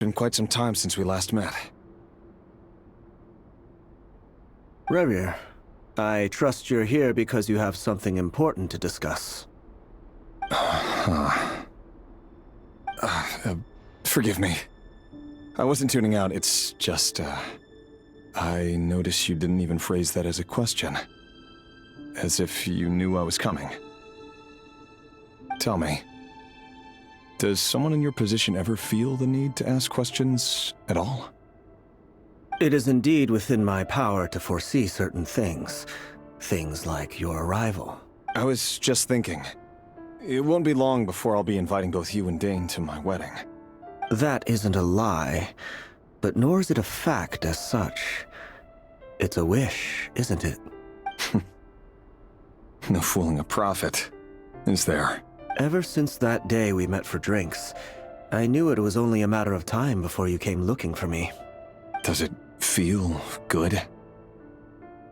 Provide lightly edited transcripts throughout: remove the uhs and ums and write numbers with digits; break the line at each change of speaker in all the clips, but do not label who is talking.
Been quite some time since we last met.
Rerir, I trust you're here because you have something important to discuss.
Forgive me. I wasn't tuning out, it's just, I noticed you didn't even phrase that as a question. As if you knew I was coming. Tell me, does someone in your position ever feel the need to ask questions at all?
It is indeed within my power to foresee certain things. Things like your arrival.
I was just thinking. It won't be long before I'll be inviting both you and Dane to my wedding.
That isn't a lie, but nor is it a fact as such. It's a wish, isn't it?
No fooling a prophet, is there?
Ever since that day we met for drinks, I knew it was only a matter of time before you came looking for me.
Does it feel good?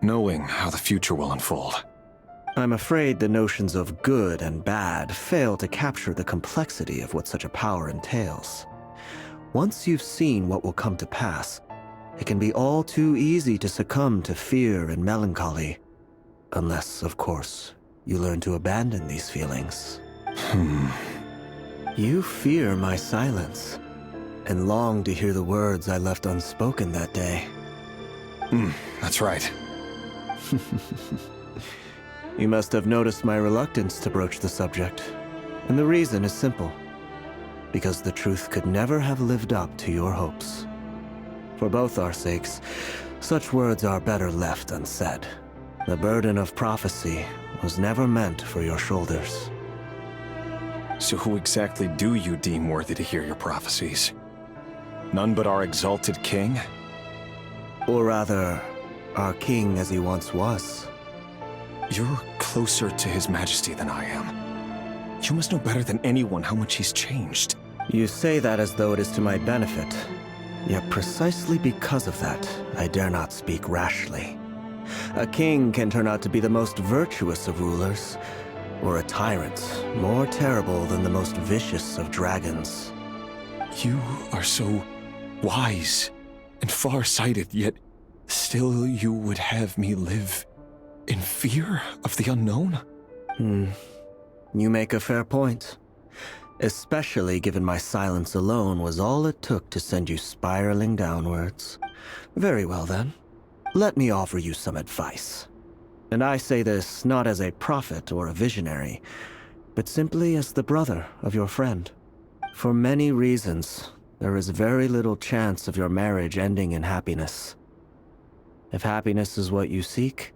Knowing how the future will unfold.
I'm afraid the notions of good and bad fail to capture the complexity of what such a power entails. Once you've seen what will come to pass, it can be all too easy to succumb to fear and melancholy. Unless, of course, you learn to abandon these feelings. You fear my silence, and long to hear the words I left unspoken that day.
That's right.
You must have noticed my reluctance to broach the subject, and the reason is simple. Because the truth could never have lived up to your hopes. For both our sakes, such words are better left unsaid. The burden of prophecy was never meant for your shoulders.
So who exactly do you deem worthy to hear your prophecies? None but our exalted king?
Or rather, our king as he once was.
You're closer to his majesty than I am. You must know better than anyone how much he's changed.
You say that as though it is to my benefit. Yet precisely because of that, I dare not speak rashly. A king can turn out to be the most virtuous of rulers, or a tyrant more terrible than the most vicious of dragons.
You are so wise and far-sighted, yet still you would have me live in fear of the unknown?
You make a fair point. Especially given my silence alone was all it took to send you spiraling downwards. Very well then. Let me offer you some advice. And I say this not as a prophet or a visionary, but simply as the brother of your friend. For many reasons, there is very little chance of your marriage ending in happiness. If happiness is what you seek,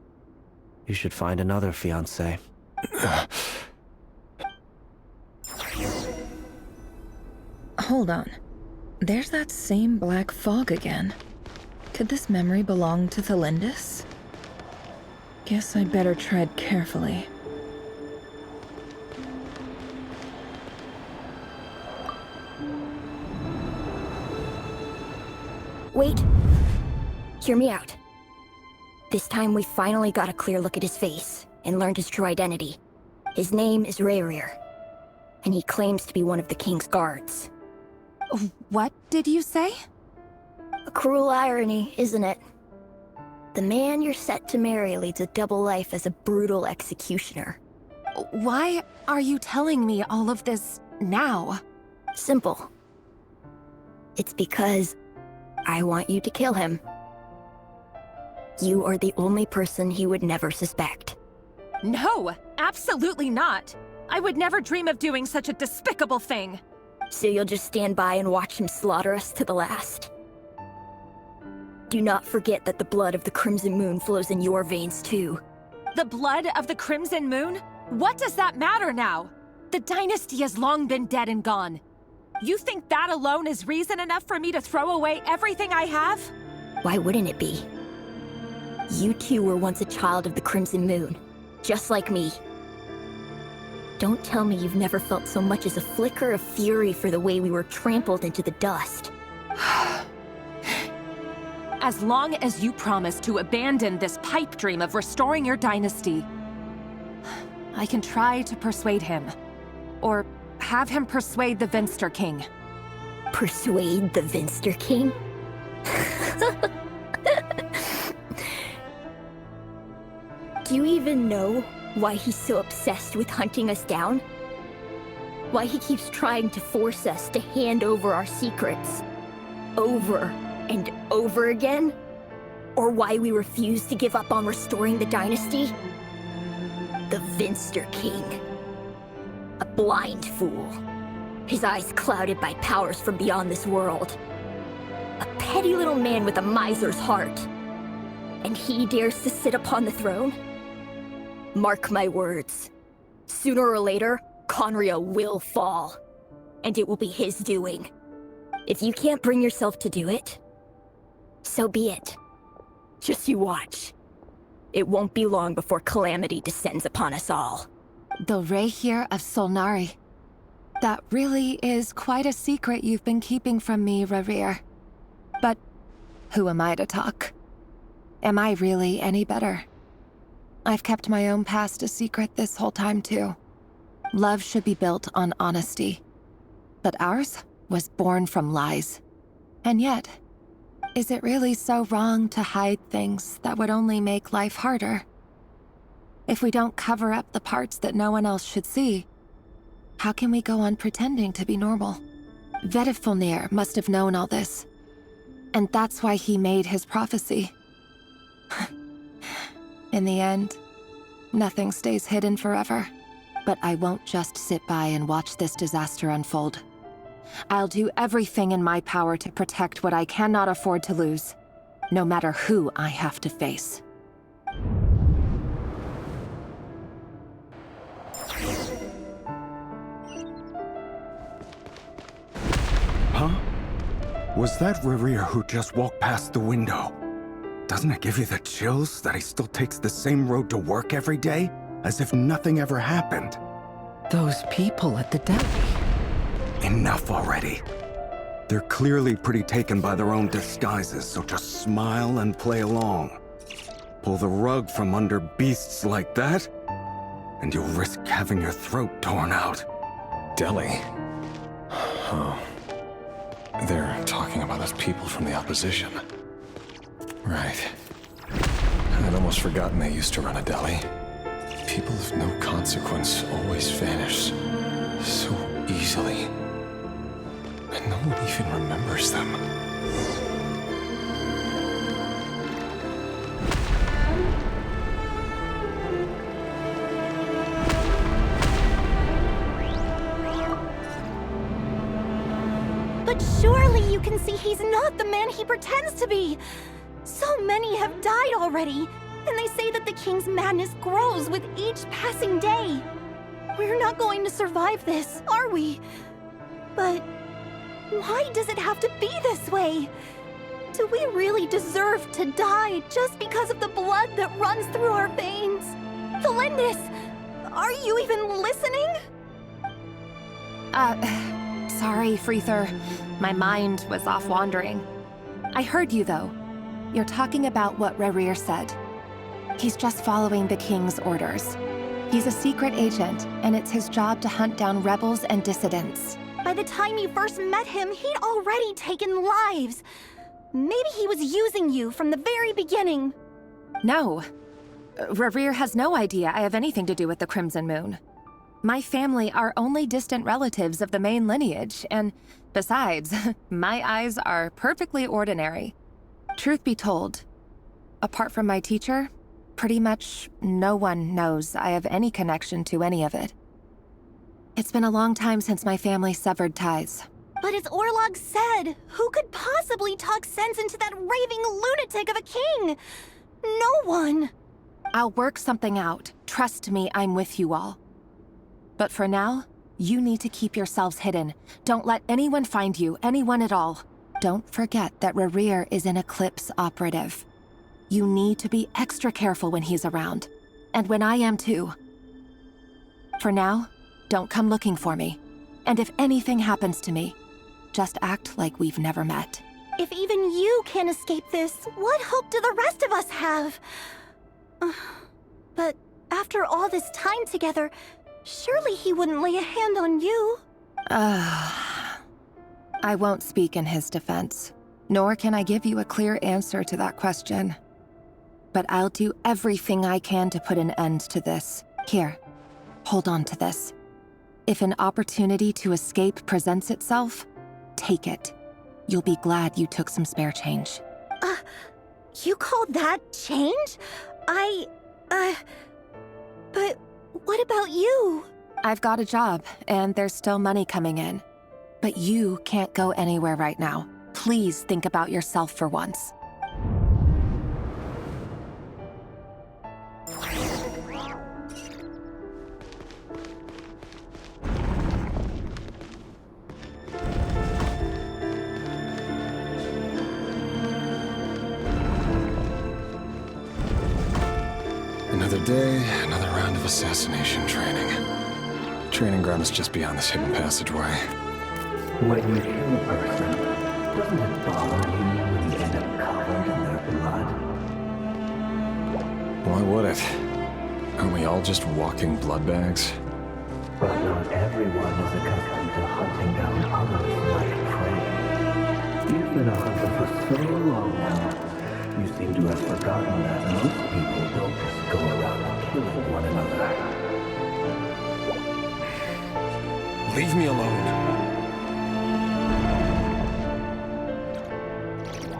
you should find another fiancé.
Hold on. There's that same black fog again. Could this memory belong to Thelindis? Guess I better tread carefully.
Wait. Hear me out. This time we finally got a clear look at his face and learned his true identity. His name is Rerir, and he claims to be one of the king's guards.
What did you say?
A cruel irony, isn't it? The man you're set to marry leads a double life as a brutal executioner.
Why are you telling me all of this now?
Simple. It's because I want you to kill him. You are the only person he would never suspect.
No, absolutely not. I would never dream of doing such a despicable thing.
So you'll just stand by and watch him slaughter us to the last? Do not forget that the blood of the Crimson Moon flows in your veins too.
The blood of the Crimson Moon? What does that matter now? The dynasty has long been dead and gone. You think that alone is reason enough for me to throw away everything I have?
Why wouldn't it be? You too were once a child of the Crimson Moon, just like me. Don't tell me you've never felt so much as a flicker of fury for the way we were trampled into the dust.
As long as you promise to abandon this pipe dream of restoring your dynasty, I can try to persuade him. Or have him persuade the Venster King.
Persuade the Vinster King? Do you even know why he's so obsessed with hunting us down? Why he keeps trying to force us to hand over our secrets over and over again? Or why we refuse to give up on restoring the dynasty? The Vinster King. A blind fool. His eyes clouded by powers from beyond this world. A petty little man with a miser's heart. And he dares to sit upon the throne? Mark my words. Sooner or later, Conria will fall. And it will be his doing. If you can't bring yourself to do it, so be it. Just you watch. It won't be long before calamity descends upon us all.
The Rehir of Solnari. That really is quite a secret you've been keeping from me, Rerir. But who am I to talk? Am I really any better? I've kept my own past a secret this whole time, too. Love should be built on honesty. But ours was born from lies. And yet, is it really so wrong to hide things that would only make life harder? If we don't cover up the parts that no one else should see, how can we go on pretending to be normal? Vedifulnir must have known all this. And that's why he made his prophecy. In the end, nothing stays hidden forever. But I won't just sit by and watch this disaster unfold. I'll do everything in my power to protect what I cannot afford to lose, no matter who I have to face.
Huh? Was that Rerir who just walked past the window? Doesn't it give you the chills that he still takes the same road to work every day, as if nothing ever happened?
Those people at the deli.
Enough already. They're clearly pretty taken by their own disguises, so just smile and play along. Pull the rug from under beasts like that, and you'll risk having your throat torn out.
Delhi? Oh. They're talking about us people from the opposition. Right. I'd almost forgotten they used to run a deli. People of no consequence always vanish so easily. And no one even remembers them.
But surely you can see he's not the man he pretends to be! So many have died already, and they say that the king's madness grows with each passing day. We're not going to survive this, are we? But why does it have to be this way? Do we really deserve to die just because of the blood that runs through our veins? Felindis, are you even listening?
Sorry, Freether. My mind was off wandering. I heard you, though. You're talking about what Rerir said. He's just following the king's orders. He's a secret agent, and it's his job to hunt down rebels and dissidents.
By the time you first met him, he'd already taken lives. Maybe he was using you from the very beginning.
No. Rerir has no idea I have anything to do with the Crimson Moon. My family are only distant relatives of the main lineage, and besides, my eyes are perfectly ordinary. Truth be told, apart from my teacher, pretty much no one knows I have any connection to any of it. It's been a long time since my family severed ties.
But as Orlog said, who could possibly talk sense into that raving lunatic of a king? No one.
I'll work something out. Trust me, I'm with you all. But for now, you need to keep yourselves hidden. Don't let anyone find you, anyone at all. Don't forget that Rerir is an Eclipse operative. You need to be extra careful when he's around. And when I am too. For now, don't come looking for me. And if anything happens to me, just act like we've never met.
If even you can't escape this, what hope do the rest of us have? But after all this time together, surely he wouldn't lay a hand on you.
I won't speak in his defense, nor can I give you a clear answer to that question. But I'll do everything I can to put an end to this. Here, hold on to this. If an opportunity to escape presents itself, take it. You'll be glad you took some spare change.
You call that change? But what about you?
I've got a job, and there's still money coming in. But you can't go anywhere right now. Please think about yourself for once.
Another day, another round of assassination training. Training ground is just beyond this hidden passageway.
When you kill a person, doesn't it bother you when you end up covered in their blood?
Why would it? Aren't we all just walking blood bags?
But not everyone is accustomed to hunting down others like prey. You've been a hunter for so long now, you seem to have forgotten that most people don't just go around killing one another.
Leave me alone.